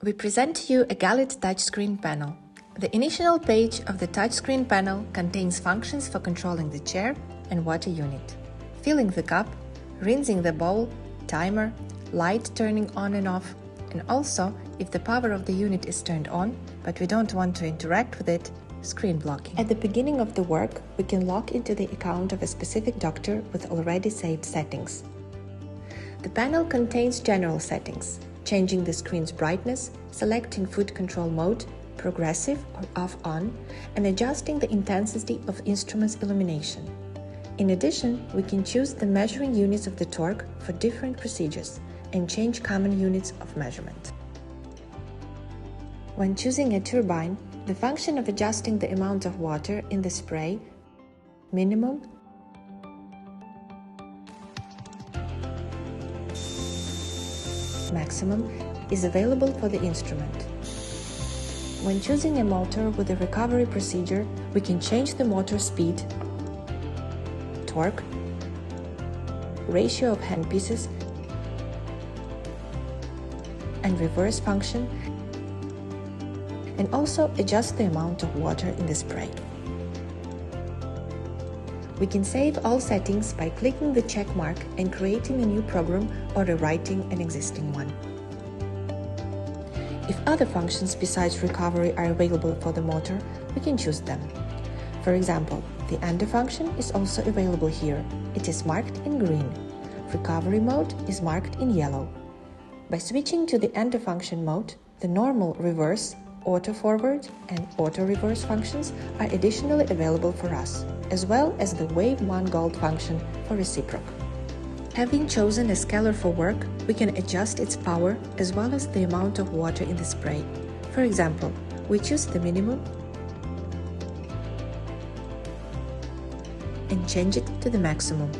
We present to you a Galit touchscreen panel. The initial page of the touchscreen panel contains functions for controlling the chair and water unit, filling the cup, rinsing the bowl, timer, light turning on and off, and also, if the power of the unit is turned on, but we don't want to interact with it, screen blocking. At the beginning of the work, we can log into the account of a specific doctor with already saved settings. The panel contains general settings, changing the screen's brightness, selecting foot control mode, progressive or off-on, and adjusting the intensity of instrument's illumination. In addition, we can choose the measuring units of the torque for different procedures and change common units of measurement. When choosing a turbine, the function of adjusting the amount of water in the spray, minimum, maximum, is available for the instrument. When choosing a motor with a recovery procedure, we can change the motor speed, torque, ratio of handpieces, and reverse function, and also adjust the amount of water in the spray. We can save all settings by clicking the check mark and creating a new program or rewriting an existing one. If other functions besides recovery are available for the motor, we can choose them. For example, the Endo-function is also available here. It is marked in green. Recovery mode is marked in yellow. By switching to the Endo-function mode, the normal reverse, auto-forward, and auto-reverse functions are additionally available for us, as well as the Wave 1 Gold function for reciproc. Having chosen a scaler for work, we can adjust its power as well as the amount of water in the spray. For example, we choose the minimum and change it to the maximum.